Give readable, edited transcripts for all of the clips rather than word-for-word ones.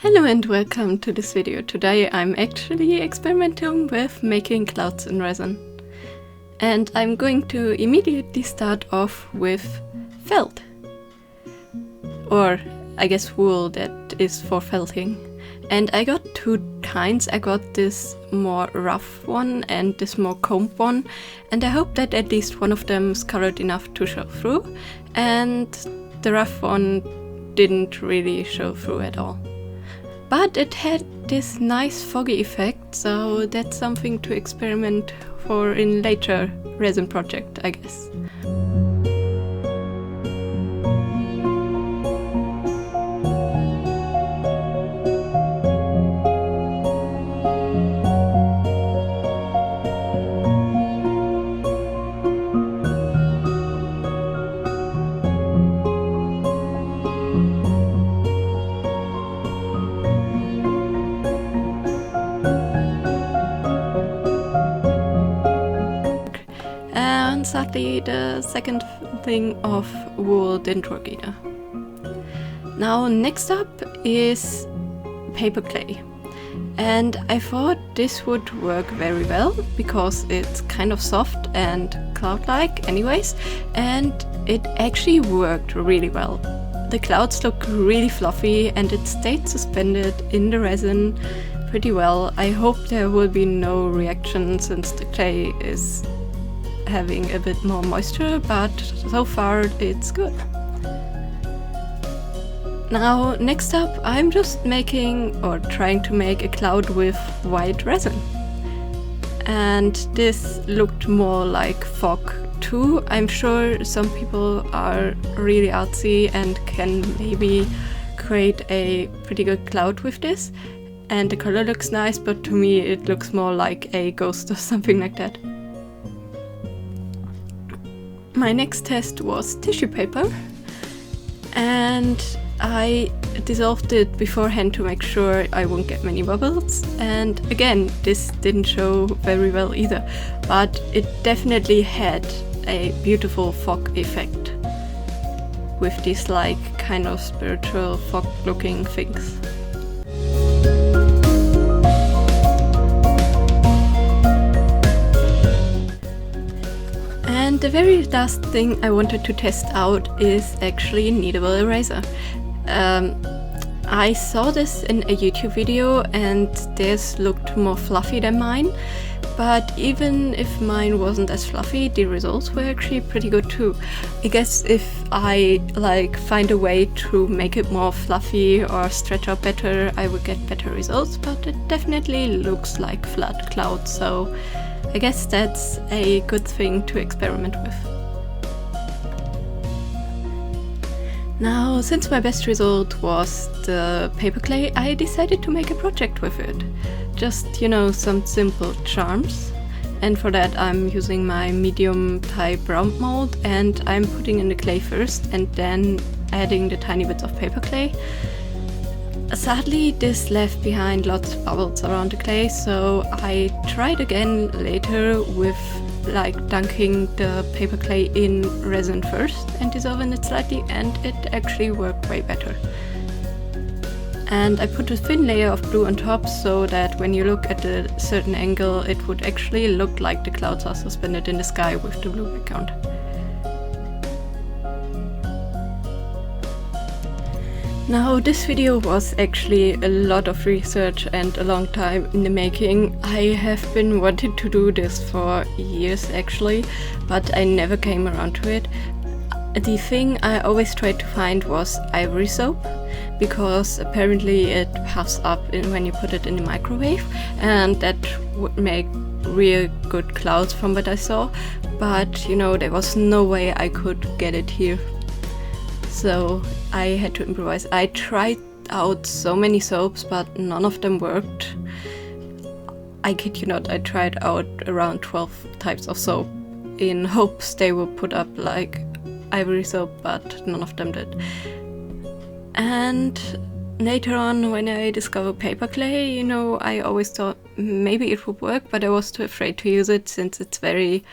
Hello and welcome to this video. Today I'm actually experimenting with making clouds in resin. And I'm going to immediately start off with felt. Or I guess wool that is for felting. And I got two kinds. I got this more rough one and this more combed one. And I hope that at least one of them is colored enough to show through. And the rough one didn't really show through at all. But it had this nice foggy effect, so that's something to experiment for in later resin project, I guess. Sadly, the second thing of wool didn't work either. Now, next up is paper clay. And I thought this would work very well because it's kind of soft and cloud-like anyways, and it actually worked really well. The clouds look really fluffy and it stayed suspended in the resin pretty well. I hope there will be no reaction since the clay is having a bit more moisture, but so far it's good. Now, next up, I'm just making or trying to make a cloud with white resin. And this looked more like fog too. I'm sure some people are really artsy and can maybe create a pretty good cloud with this. And the color looks nice, but to me it looks more like a ghost or something like that. My next test was tissue paper, and I dissolved it beforehand to make sure I won't get many bubbles, and again this didn't show very well either, but it definitely had a beautiful fog effect with these like kind of spiritual fog looking things. And the very last thing I wanted to test out is actually kneadable eraser. I saw this in a YouTube video and theirs looked more fluffy than mine, but even if mine wasn't as fluffy, the results were actually pretty good too. I guess if I find a way to make it more fluffy or stretch out better, I would get better results, but it definitely looks like flat clouds, so I guess that's a good thing to experiment with. Now, since my best result was the paper clay, I decided to make a project with it. Just, some simple charms. And for that I'm using my medium type round mold and I'm putting in the clay first and then adding the tiny bits of paper clay. Sadly, this left behind lots of bubbles around the clay, so I tried again later with dunking the paper clay in resin first and dissolving it slightly, and it actually worked way better. And I put a thin layer of glue on top so that when you look at a certain angle it would actually look like the clouds are suspended in the sky with the blue background. Now, this video was actually a lot of research and a long time in the making. I have been wanting to do this for years actually, but I never came around to it. The thing I always tried to find was ivory soap, because apparently it puffs up when you put it in the microwave, and that would make real good clouds from what I saw, but there was no way I could get it here. So I had to improvise. I tried out so many soaps, but none of them worked. I kid you not, I tried out around 12 types of soap in hopes they would put up like ivory soap, but none of them did. And later on, when I discovered paper clay, I always thought maybe it would work, but I was too afraid to use it since it's very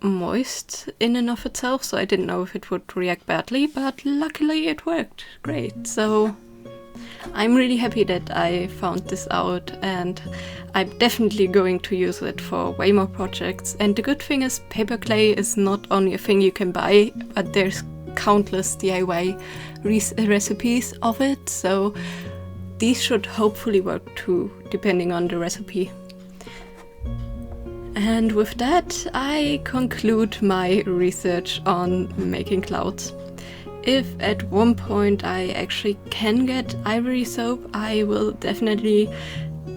moist in and of itself, so I didn't know if it would react badly, but luckily it worked great. So I'm really happy that I found this out, and I'm definitely going to use it for way more projects. And the good thing is paper clay is not only a thing you can buy, but there's countless DIY recipes of it, so these should hopefully work too, depending on the recipe. And with that, I conclude my research on making clouds. If at one point I actually can get ivory soap, I will definitely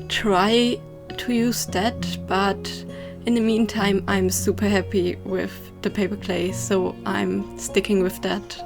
try to use that, but in the meantime I'm super happy with the paper clay, so I'm sticking with that.